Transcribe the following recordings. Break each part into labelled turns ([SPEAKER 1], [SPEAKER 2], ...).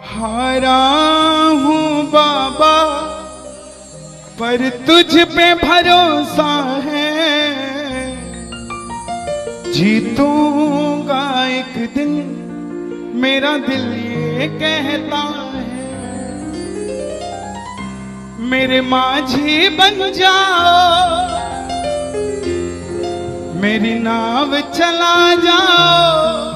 [SPEAKER 1] हारा हूँ बाबा पर तुझ पे भरोसा है, जीतूंगा एक दिन मेरा दिल ये कहता है। मेरे माझी बन जाओ, मेरी नाव चला जाओ,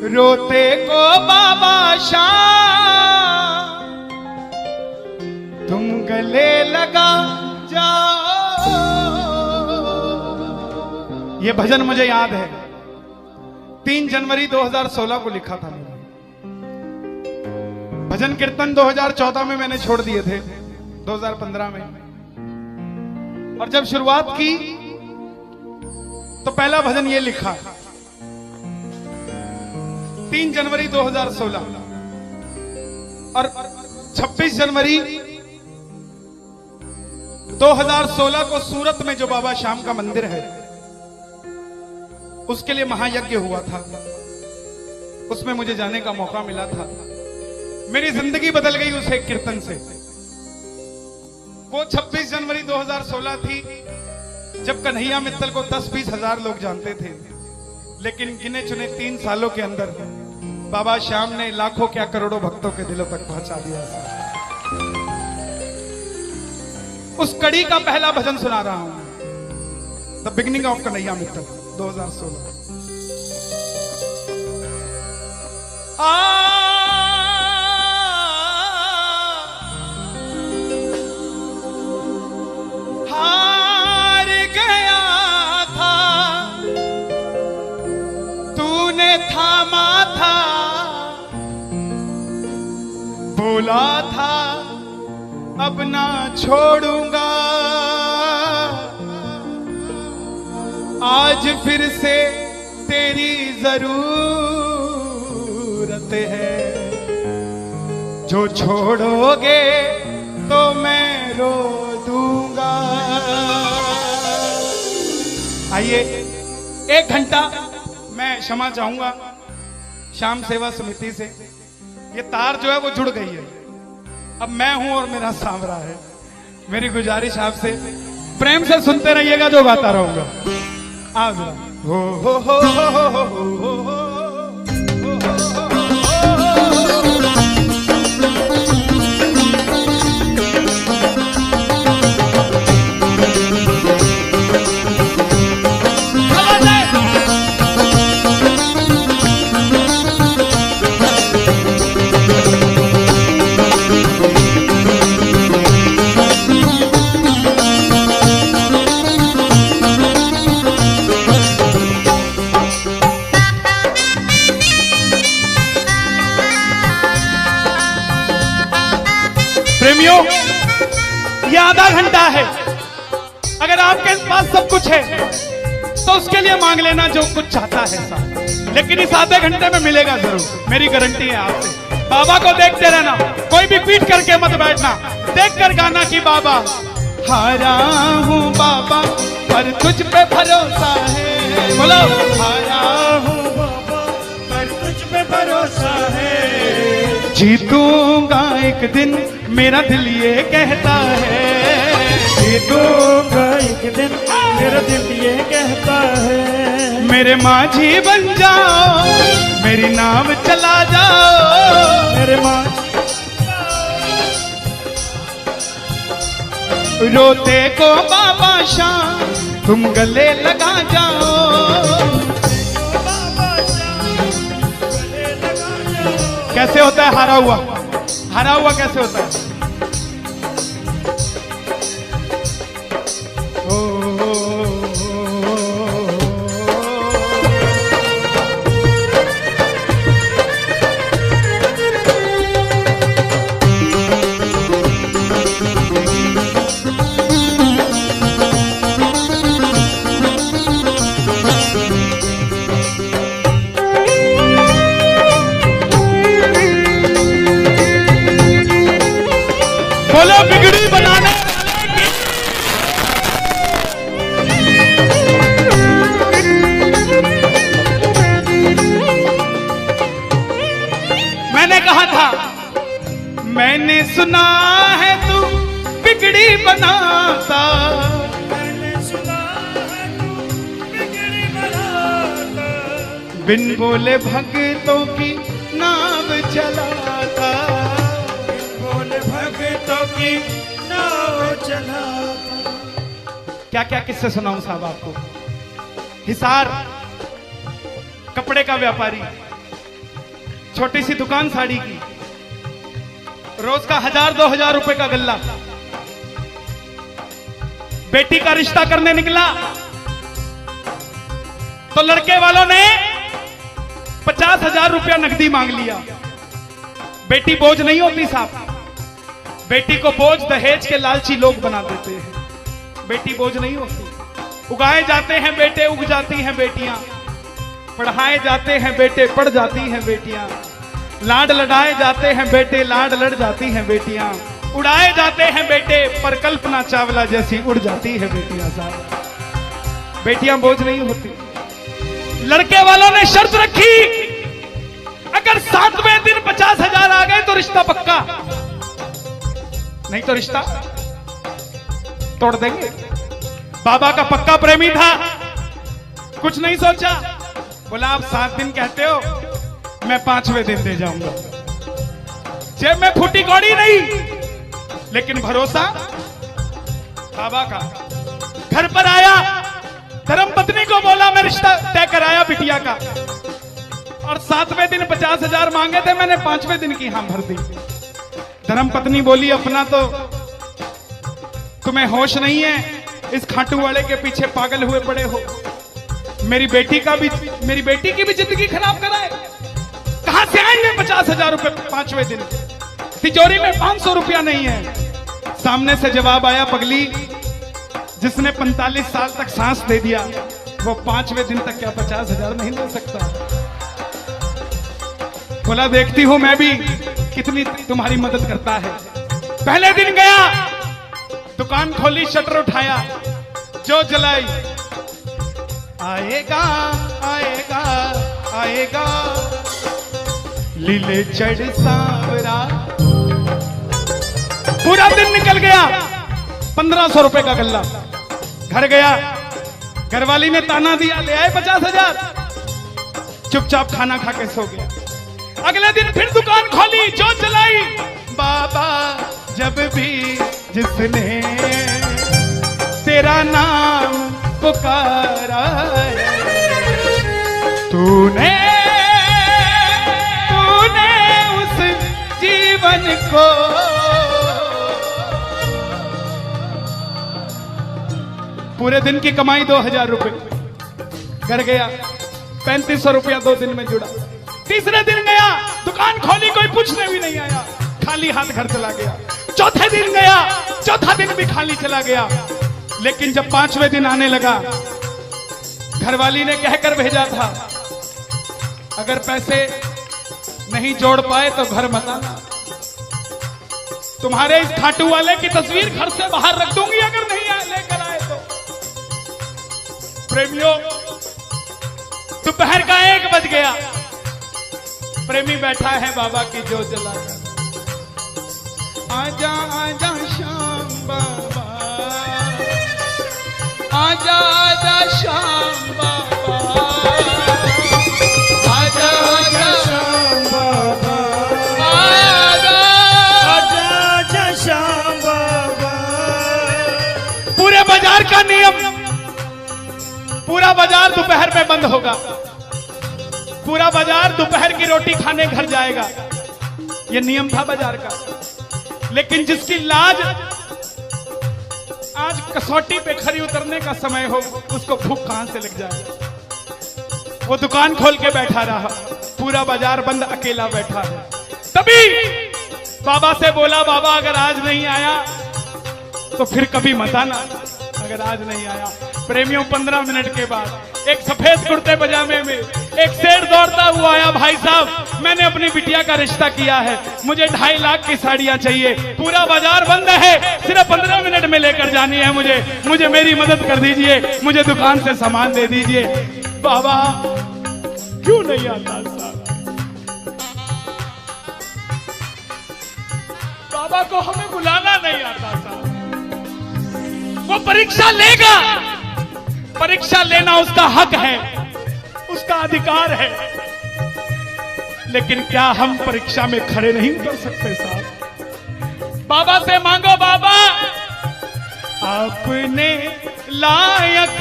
[SPEAKER 1] रोते को बाबा शाम तुम गले लगा जाओ। ये भजन मुझे याद है, 3 जनवरी 2016 को लिखा था मैंने। भजन कीर्तन 2014 में मैंने छोड़ दिए थे, 2015 में। और जब शुरुआत की तो पहला भजन ये लिखा 3 जनवरी 2016। और 26 जनवरी 2016 को सूरत में जो बाबा श्याम का मंदिर है उसके लिए महायज्ञ हुआ था, उसमें मुझे जाने का मौका मिला था। मेरी जिंदगी बदल गई उस एक कीर्तन से। वो 26 जनवरी 2016 थी जब कन्हैया मित्तल को 10-20 हजार लोग जानते थे, लेकिन गिने चुने 3 सालों के अंदर बाबा श्याम ने लाखों क्या करोड़ों भक्तों के दिलों तक पहुंचा दिया। उस कड़ी का पहला भजन सुना रहा हूं, the beginning of Kanhaiya Mittal 2016। हार गया था तूने थामा था, बोला था अब ना छोड़ूंगा, आज फिर से तेरी जरूरत है, जो छोड़ोगे तो मैं रो दूंगा। आइए 1 घंटा मैं क्षमा चाहूंगा श्याम सेवा समिति से। ये तार जो है वो जुड़ गई है, अब मैं हूं और मेरा सांवरा है। मेरी गुजारिश आपसे प्रेम से सुनते रहिएगा, जो गाता रहूंगा। आ जरा हो हो प्रेमियों, ये आधा घंटा है। अगर आपके पास सब कुछ है तो उसके लिए मांग लेना जो कुछ चाहता है साहब, लेकिन इस आधे घंटे में मिलेगा जरूर, मेरी गारंटी है आपसे। बाबा को देखते रहना, कोई भी पीट करके मत बैठना, देख कर गाना कि बाबा हारा हूँ बाबा पर तुझ पे भरोसा है। बोलो हारा हूँ बाबा पर तुझ पे भरोसा है, जीतूंगा एक दिन मेरा दिल ये कहता है, जीतूंगा एक दिन मेरा दिल ये कहता है। मेरे माझी बन जाओ, मेरी नाव चला जाओ, मेरे माझी रोते को बाबा शाम तुम गले लगा जाओ। कैसे होता है हारा हुआ? हारा हुआ कैसे होता है? कहा था, मैंने सुना है तू बिगड़ी बनाता,
[SPEAKER 2] मैंने सुना है तू बिगड़ी बनाता,
[SPEAKER 1] बिन बोले भक्तों की नाव चलाता,
[SPEAKER 2] बोले भक्तों की नाव चलाता।
[SPEAKER 1] क्या क्या किस्से सुनाऊं साहब आपको। हिसार कपड़े का व्यापारी, छोटी सी दुकान साड़ी की, रोज का 1000-2000 रुपए का गल्ला। बेटी का रिश्ता करने निकला तो लड़के वालों ने 50,000 रुपया नकदी मांग लिया। बेटी बोझ नहीं होती साहब, बेटी को बोझ दहेज के लालची लोग बना देते हैं। बेटी बोझ नहीं होती, उगाए जाते हैं बेटे, उग जाती हैं बेटियां, पढ़ाए जाते हैं बेटे, पढ़ जाती हैं बेटियां, लाड लड़ाए जाते हैं बेटे, लाड लड़ जाती हैं बेटियां, उड़ाए जाते हैं बेटे, पर कल्पना चावला जैसी उड़ जाती है बेटियां। साहब बेटियां बोझ नहीं होती। लड़के वालों ने शर्त रखी, अगर 7वें दिन 50,000 आ गए तो रिश्ता पक्का, नहीं तो रिश्ता तोड़ देंगे। बाबा का पक्का प्रेमी था, कुछ नहीं सोचा, बोला आप 7 दिन कहते हो, मैं 5वें दिन दे जाऊंगा। जेब में फूटी कौड़ी नहीं, लेकिन भरोसा बाबा का। घर पर आया, धर्मपत्नी को बोला मैं रिश्ता तय कराया बिटिया का, और 7वें दिन 50,000 मांगे थे, मैंने 5वें दिन की हां भर दी। धर्मपत्नी बोली अपना तो तुम्हें होश नहीं है, इस खाटू वाले के पीछे पागल हुए पड़े हो, मेरी बेटी की भी जिंदगी खराब कराए। कहां से आएंगे 50,000 रुपए 5वें दिन, तिजोरी में 500 रुपया नहीं है। सामने से जवाब आया, पगली जिसने 45 साल तक सांस दे दिया वो 5वें दिन तक क्या 50,000 नहीं ले सकता। बोला देखती हूं मैं भी कितनी तुम्हारी मदद करता है। पहले दिन गया, दुकान खोली, शटर उठाया, जो जलाई, आएगा आएगा आएगा लीले चढ़ सांवरा। पूरा दिन निकल गया, 1500 रुपए का गल्ला। घर गया, घरवाली ने ताना दिया, ले आए 50,000, चुपचाप खाना खा के सो गया। अगले दिन फिर दुकान खोली, जो चलाई, बाबा जब भी जिसने तेरा नाम पुकारा तूने उस जीवन को पूरे दिन की कमाई 2,000 रुपए। घर गया, 3500 रुपया 2 दिन में जुड़ा। तीसरे दिन गया, दुकान खोली, कोई पूछने भी नहीं आया, खाली हाथ घर चला गया। चौथे दिन गया, चौथा दिन भी खाली चला गया। लेकिन जब 5वें दिन आने लगा, घरवाली ने कहकर भेजा था, अगर पैसे नहीं जोड़ पाए तो घर मत आना, तुम्हारे इस खाटू वाले की तस्वीर घर से बाहर रख दूंगी अगर नहीं लेकर आए तो। प्रेमियों, दोपहर का 1 बज गया, प्रेमी बैठा है बाबा की जोत जलाकर। आजा आजा श्याम बाबा, आजा आजा श्याम बाबा, आजा आजा
[SPEAKER 2] श्याम बाबा,
[SPEAKER 1] आजा
[SPEAKER 2] आजा आजा श्याम बाबा।
[SPEAKER 1] पूरे बाजार का नियम, पूरा बाजार दोपहर में बंद होगा, पूरा बाजार दोपहर की रोटी खाने घर जाएगा। यह नियम था बाजार का। लेकिन जिसकी लाज आज कसौटी पे खरी उतरने का समय हो, उसको भूख कहां से लग जाए। वो दुकान खोल के बैठा रहा, पूरा बाजार बंद, अकेला बैठा है। तभी बाबा से बोला, बाबा अगर आज नहीं आया तो फिर कभी मत आना, अगर आज नहीं आया। प्रेमियों, 15 मिनट के बाद एक सफेद कुर्ते पजामे में एक शेर दौड़ता हुआ आया, भाई साहब मैंने अपनी बिटिया का रिश्ता किया है, मुझे 2.5 लाख की साड़ियां चाहिए, पूरा बाजार बंद है, सिर्फ 15 मिनट में लेकर जानी है मुझे मेरी मदद कर दीजिए, मुझे दुकान से सामान दे दीजिए। बाबा क्यों नहीं आता साहब? पापा को हमें बुलाना नहीं आता साहब। वो परीक्षा लेगा, परीक्षा लेना उसका हक है, उसका अधिकार है, लेकिन क्या हम परीक्षा में खड़े नहीं उतर सकते साहब? बाबा से मांगो, बाबा आपने लायक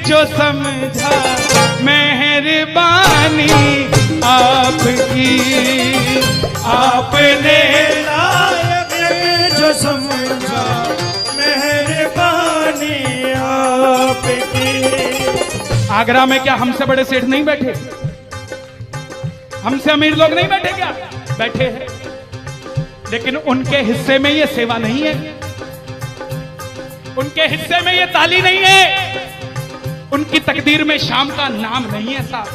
[SPEAKER 1] जो समझा, मेहरबानी आपकी, आपने
[SPEAKER 2] लायक जो समझा, मेहरबानी आपकी।
[SPEAKER 1] आगरा में क्या हमसे बड़े सेठ नहीं बैठे? हमसे अमीर लोग नहीं बैठे क्या? बैठे हैं, लेकिन उनके हिस्से में ये सेवा नहीं है, उनके हिस्से में ये ताली नहीं है, उनकी तकदीर में शाम का नाम नहीं है साहब।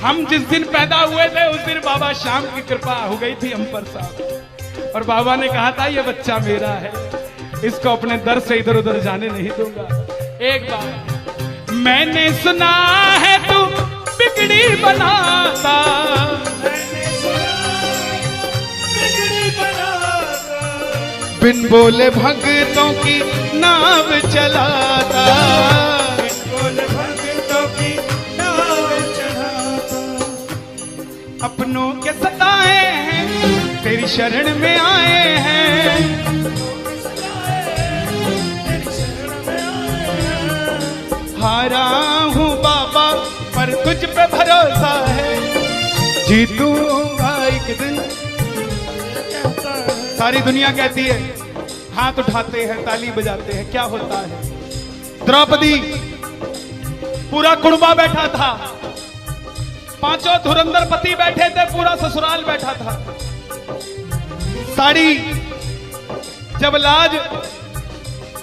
[SPEAKER 1] हम जिस दिन पैदा हुए थे उस दिन बाबा शाम की कृपा हो गई थी हम पर साहब, और बाबा ने कहा था ये बच्चा मेरा है, इसको अपने दर से इधर उधर जाने नहीं दूंगा। एक बार मैंने सुना है तू बिगड़ी बनाता, बिन बोले भक्तों की नाव चलाता,
[SPEAKER 2] बिन बोले भक्तों की नाव चलाता।
[SPEAKER 1] अपनों के सताए हैं तेरी शरण में आए हैं, हारा हूँ बाबा पर तुझ पे भरोसा है, जीतूंगा एक दिन। सारी दुनिया कहती है, हाथ उठाते हैं, ताली बजाते हैं, क्या होता है? द्रौपदी पूरा कुड़बा बैठा था, पांचों धुरंधर पति बैठे थे, पूरा ससुराल बैठा था। साड़ी जब लाज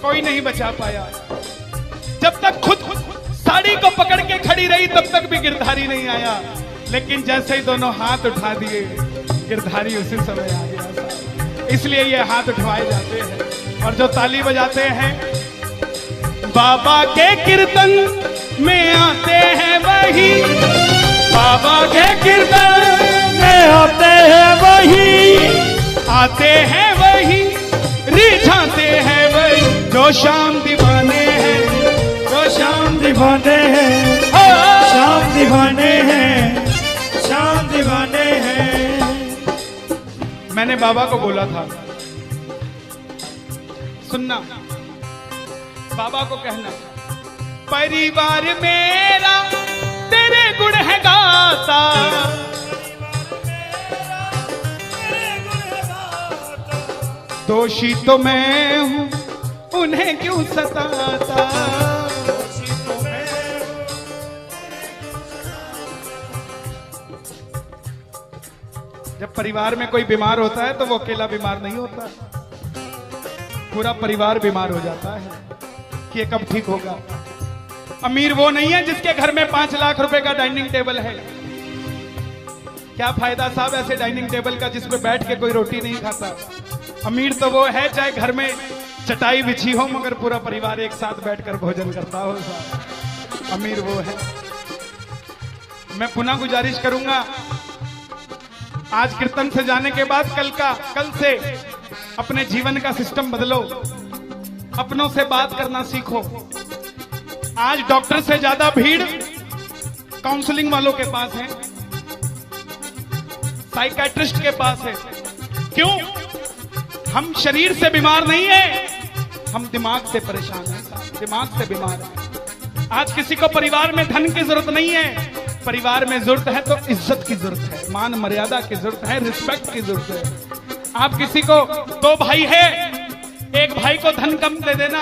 [SPEAKER 1] कोई नहीं बचा पाया, जब तक खुद साड़ी को पकड़ के खड़ी रही तब तक भी गिरधारी नहीं आया, लेकिन जैसे ही दोनों हाथ उठा दिए गिरधारी उसी समय आ गया। इसलिए ये हाथ उठवाए जाते हैं, और जो ताली बजाते हैं बाबा के कीर्तन में आते हैं वही, बाबा के कीर्तन में आते हैं वही, आते हैं वही, रिझाते हैं वही, जो शाम दीवाने हैं, जो शाम
[SPEAKER 2] दीवाने हैं, शाम दीवाने हैं, शाम दीवाने हैं।
[SPEAKER 1] मैंने बाबा को बोला था, सुनना, बाबा को कहना, परिवार मेरा तेरे गुण है गाता, दोषी तो मैं हूं उन्हें क्यों सताता, जब परिवार में कोई बीमार होता है तो वो अकेला बीमार नहीं होता, पूरा परिवार बीमार हो जाता है कि ये कब ठीक होगा। अमीर वो नहीं है जिसके घर में 5 लाख रुपए का डाइनिंग टेबल है, क्या फायदा साहब ऐसे डाइनिंग टेबल का जिसपे बैठ के कोई रोटी नहीं खाता। अमीर तो वो है चाहे घर में चटाई बिछी हो मगर पूरा परिवार एक साथ बैठकर भोजन करता हो साहब, अमीर वो है। मैं पुनः गुजारिश करूंगा, आज कीर्तन से जाने के बाद कल से अपने जीवन का सिस्टम बदलो, अपनों से बात करना सीखो। आज डॉक्टर से ज्यादा भीड़ काउंसलिंग वालों के पास है, साइकियाट्रिस्ट के पास है। क्यों? हम शरीर से बीमार नहीं है, हम दिमाग से परेशान हैं, दिमाग से बीमार हैं। आज किसी को परिवार में धन की जरूरत नहीं है, परिवार में जरूरत है तो इज्जत की जरूरत है, मान मर्यादा की जरूरत है, रिस्पेक्ट की जरूरत है। आप किसी को 2 भाई है, एक भाई को धन कम दे देना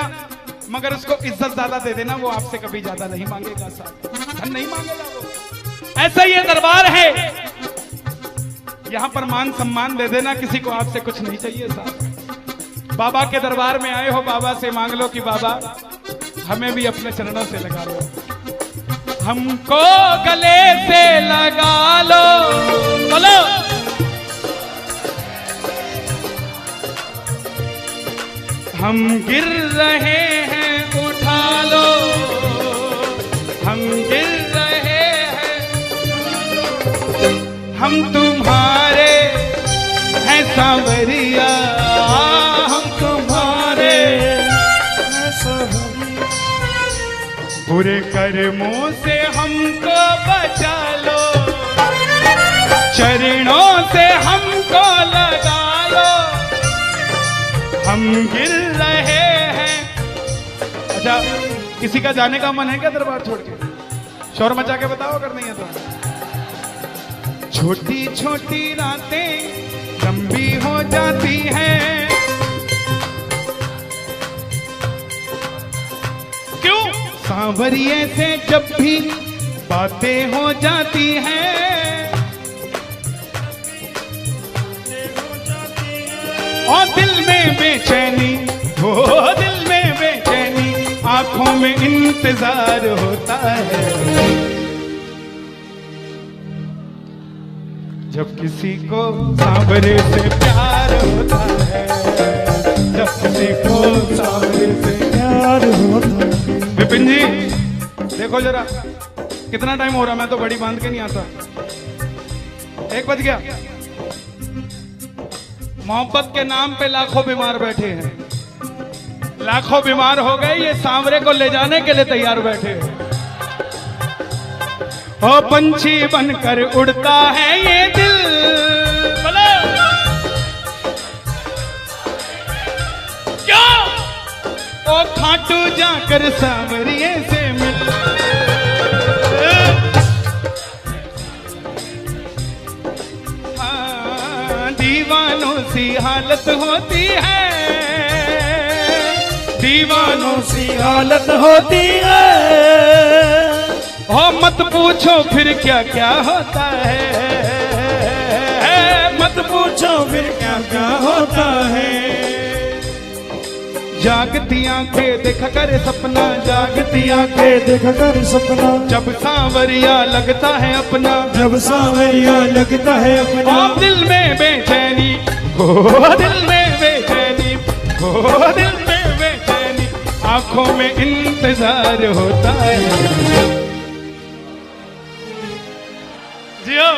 [SPEAKER 1] मगर उसको इज्जत ज्यादा दे देना, वो आपसे कभी ज्यादा नहीं मांगेगा साहब, धन नहीं मांगेगा वो। ऐसा ही ये दरबार है, यहां पर मान सम्मान दे देना, किसी को आपसे कुछ नहीं चाहिए साहब। बाबा के दरबार में आए हो, बाबा से मांग लो कि बाबा हमें भी अपने चरणों से लगा लो, हमको गले से लगा लो, बोलो हम गिर रहे हैं उठा लो, हम गिर रहे हैं, हम तुम्हारे हैं सांवरिया हम तुम्हारे
[SPEAKER 2] हैं सांवरिया।
[SPEAKER 1] बुरे कर्मों से हमको बचा लो, चरणों से हमको लगा लो, हम गिर रहे हैं। अच्छा, किसी का जाने का मन है क्या दरबार छोड़ के? शोर मचा के बताओ अगर नहीं है तो। छोटी छोटी रातें लंबी हो जाती हैं, क्यों? सांवरिये से जब भी बातें हो जाती हैं, और दिल में बेचैनी, हो दिल में बेचैनी, आंखों में इंतजार होता है। जब किसी को सांवरे से प्यार होता है, जब किसी को सांवरे से
[SPEAKER 2] प्यार होता है।
[SPEAKER 1] विपिन जी देखो जरा, कितना टाइम हो रहा, मैं तो बड़ी बांध के नहीं आता। 1 बज गया। मोहब्बत के नाम पे लाखों बीमार बैठे हैं, लाखों बीमार हो गए, ये सांवरे को ले जाने के लिए तैयार बैठे हैं। ओ पंछी बनकर उड़ता है ये दिल, बोलो क्या? ओ खाटू जाकर सांवरिये से मिल, दीवानों सी हालत होती है, दीवानों
[SPEAKER 2] सी हालत होती है।
[SPEAKER 1] हो मत पूछो फिर क्या क्या होता है, मत पूछो फिर क्या क्या होता है। जागती आंखें देखा कर सपना, जागती आंखें
[SPEAKER 2] देखा कर सपना,
[SPEAKER 1] जब सांवरिया लगता है अपना,
[SPEAKER 2] जब सांवरिया लगता है अपना।
[SPEAKER 1] और दिल में बेचैनी, हो दिल में बेचैनी, हो दिल में बेचैनी, आंखों में इंतजार होता है। जियो,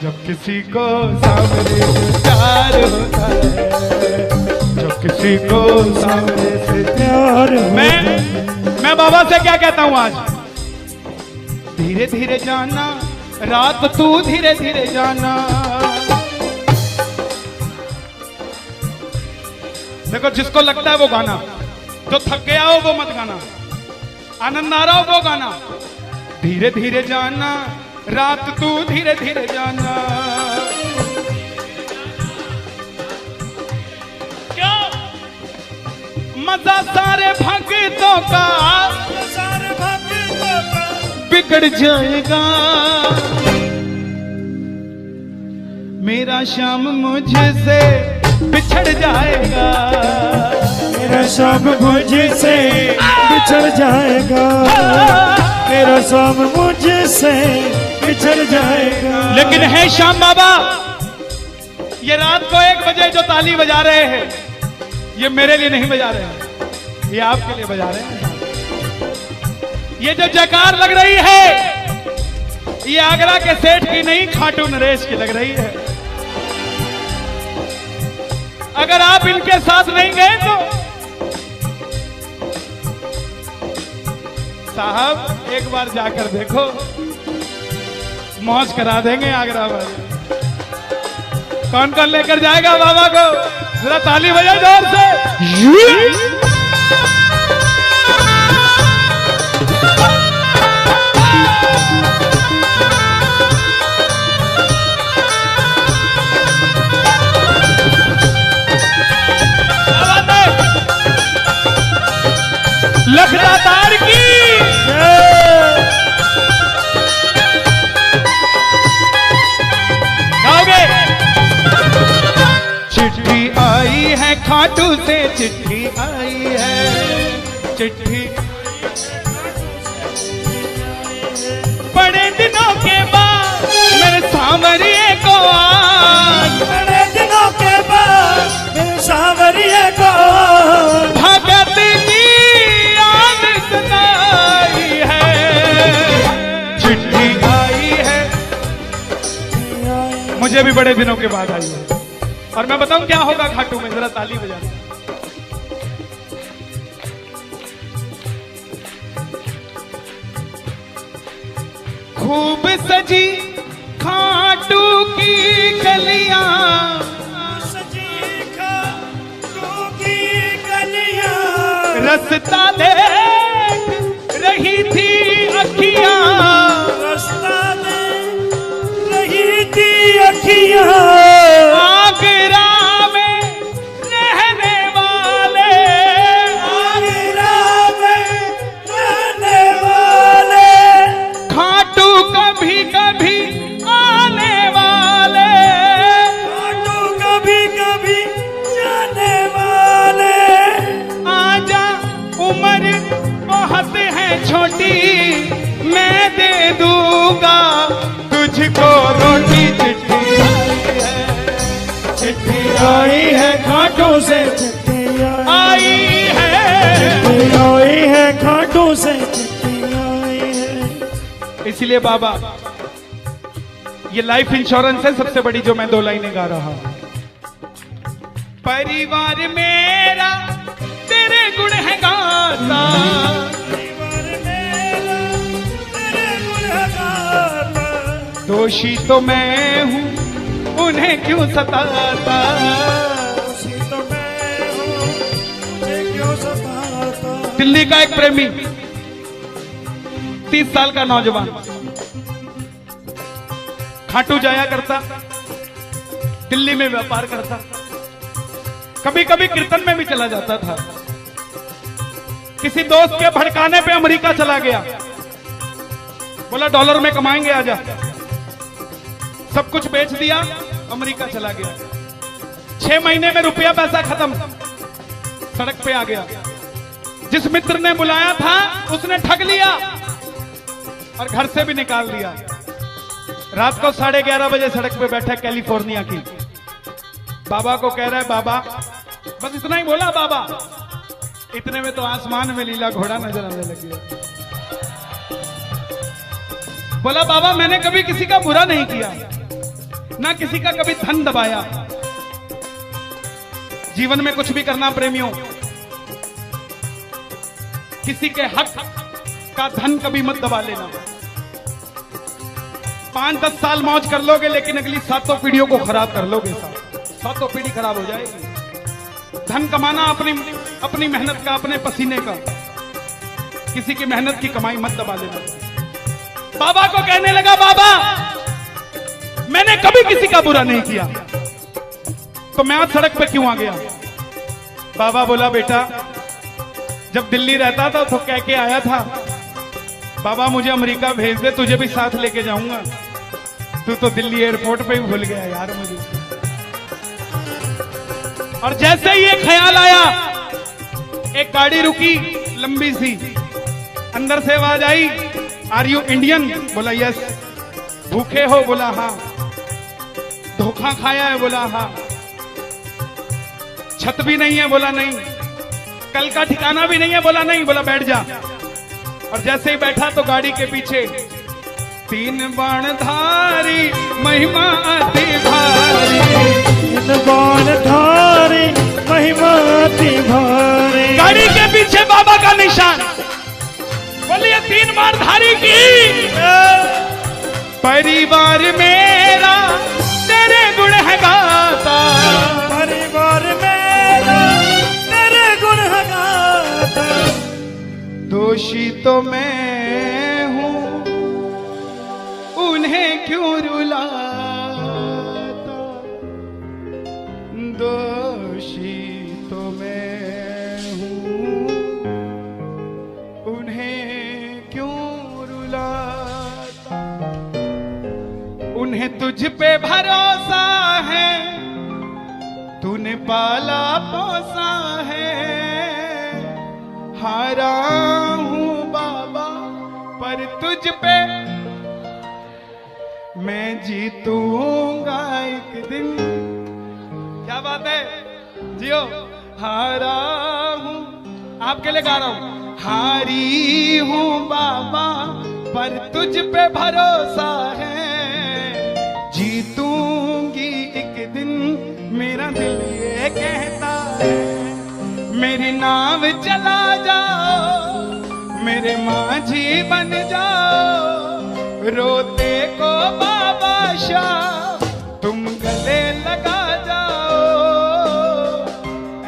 [SPEAKER 1] जब किसी को सांवरे से प्यार होता है, जब किसी को सांवरे से
[SPEAKER 2] प्यार होता है।
[SPEAKER 1] मैं बाबा से क्या कहता हूं आज? धीरे धीरे जाना, रात तू धीरे धीरे जाना। देखो, जिसको लगता है वो गाना, जो थक गया हो वो मत गाना, आनंद आ रहा हो वो गाना। धीरे धीरे जाना, रात तू धीरे धीरे जाना। क्या मजा सारे भक्तों का,
[SPEAKER 2] सारे भक्तों का
[SPEAKER 1] बिगड़ जाएगा। मेरा श्याम मुझसे बिछड़ जाएगा,
[SPEAKER 2] मेरा श्याम मुझसे बिछड़ जाएगा, मेरा श्याम मुझसे बिछड़ जाएगा।
[SPEAKER 1] लेकिन है श्याम बाबा, ये रात को 1 बजे जो ताली बजा रहे हैं, ये मेरे लिए नहीं बजा रहे हैं, ये आपके लिए बजा रहे हैं। ये जो जयकार लग रही है, ये आगरा के सेठ की नहीं, खाटू नरेश की लग रही है। अगर आप इनके साथ नहीं गए तो साहब एक बार जाकर देखो, मौज करा देंगे आगरा वाले। कौन कौन लेकर जाएगा बाबा को? जरा ताली बजाए जोर से। लखदातार की गाओगे? चिट्ठी आई है खाटू से, चिट्ठी आई है, चिट्ठी बड़े दिनों के बाद मेरे सांवरिये को आज,
[SPEAKER 2] बड़े दिनों के बाद मेरे सांवरिये को
[SPEAKER 1] भगत की याद सताई है। चिट्ठी आई है, मुझे भी बड़े दिनों के बाद आई है। और मैं बताऊं क्या होगा घाटू में, जरा ताली बजा। खूब सजी खाटू की गलियां,
[SPEAKER 2] सजी खाटू की गलियां,
[SPEAKER 1] रास्ता देख रही थी अखियां,
[SPEAKER 2] रास्ता देख रही थी अखियां,
[SPEAKER 1] आगरा में रहने वाले,
[SPEAKER 2] आगरा में रहने वाले,
[SPEAKER 1] खाटू कभी कभी आने वाले,
[SPEAKER 2] खाटू कभी कभी जाने वाले,
[SPEAKER 1] आजा उम्र बहुत है छोटी, मैं दे दूंगा तुझको रोटी। चिट्ठी
[SPEAKER 2] आई है खाटू से, चिट्ठी
[SPEAKER 1] आई है,
[SPEAKER 2] आई है खाटू से, चिट्ठी आई है।
[SPEAKER 1] इसलिए बाबा ये लाइफ इंश्योरेंस है सबसे बड़ी जो मैं 2 लाइनें गा रहा हूं। परिवार मेरा तेरे गुण है गाता,
[SPEAKER 2] परिवार मेरा तेरे गुण है गाता,
[SPEAKER 1] दोषी तो मैं हूं उन्हें क्यों सताता,
[SPEAKER 2] दोषी तो मैं हूं मुझे क्यों सताता।
[SPEAKER 1] दिल्ली का एक प्रेमी 30 साल का नौजवान खाटू जाया करता, दिल्ली में व्यापार करता, कभी कभी कीर्तन में भी चला जाता था। किसी दोस्त के भड़काने पे अमेरिका चला गया, बोला डॉलर में कमाएंगे आजा, सब कुछ बेच दिया, अमेरिका चला गया। 6 महीने में रुपया पैसा खत्म, सड़क पे आ गया। जिस मित्र ने बुलाया था उसने ठग लिया और घर से भी निकाल दिया। रात को 11:30 बजे सड़क पे बैठा कैलिफोर्निया की, बाबा को कह रहा है बाबा, बस इतना ही बोला बाबा, इतने में तो आसमान में लीला घोड़ा नजर आने लग गया। बोला बाबा मैंने कभी किसी का बुरा नहीं किया, ना किसी का कभी धन दबाया, जीवन में कुछ भी करना प्रेमियों, किसी के हक का धन कभी मत दबा लेना। 5-10 साल मौज कर लोगे लेकिन अगली 7 पीढ़ियों को खराब कर लोगे, 7 पीढ़ी खराब हो जाएगी। धन कमाना अपनी मेहनत का, अपने पसीने का, किसी की मेहनत की कमाई मत दबा लेना। बाबा को कहने लगा बाबा मैंने कभी किसी का बुरा नहीं किया, तो मैं आज सड़क पे क्यों आ गया। बाबा बोला बेटा जब दिल्ली रहता था तो कह के आया था बाबा मुझे अमेरिका भेज दे, तुझे भी साथ लेके जाऊंगा, तू तो दिल्ली एयरपोर्ट पे ही भूल गया यार मुझे। और जैसे ही ये ख्याल आया, एक गाड़ी रुकी लंबी सी, अंदर से आवाज आई आर यू इंडियन, बोला यस। भूखे हो, बोला हाँ। धोखा खाया है, बोला हाँ। छत भी नहीं है, बोला नहीं। कल का ठिकाना भी नहीं है, बोला नहीं। बोला बैठ जा। और जैसे ही बैठा तो गाड़ी के पीछे 3 बाणधारी महिमा अति भारी,
[SPEAKER 2] 3 बाणधारी महिमा अति भारी,
[SPEAKER 1] गाड़ी के पीछे बाबा का निशान। बोलिए 3 बाणधारी की। परिवार मेरा तेरे गुण है गाता,
[SPEAKER 2] परिवार मेरा तेरे गुण है गाता,
[SPEAKER 1] दोषी तो मैं हूं उन्हें क्यों रुलाता, दोषी तो मैं हूं उन्हें क्यों रुलाता। उन्हें तुझ पे भरोसा है, तूने पाला पोसा है, हारा हूं बाबा पर तुझ पे मैं जीतूंगा एक दिन। क्या बात है, जियो। हारा हूं, आपके लिए गा रहा हूं। हारी हूं बाबा पर तुझ पे भरोसा है, जीतूंगी एक दिन मेरा मेरा दिल ये कहता है मेरी नाव चला जाओ, मेरे माझी बन जाओ, रोते को बाबा शाह तुम गले लगा जाओ।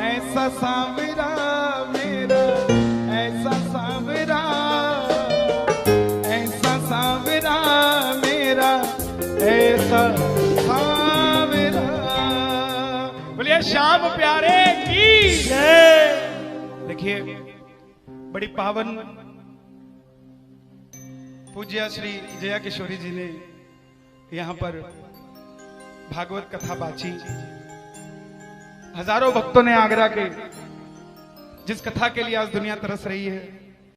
[SPEAKER 1] ऐसा सांवरा मेरा, ऐसा सांवरा, ऐसा सांवरा मेरा, ऐसा सांवरा। बोलिए श्याम प्यारे की जय। देखिए बड़ी पावन पूज्य श्री जया किशोरी जी ने यहाँ पर भागवत कथा बाची। हजारों भक्तों ने आगरा के जिस कथा के लिए आज दुनिया तरस रही है,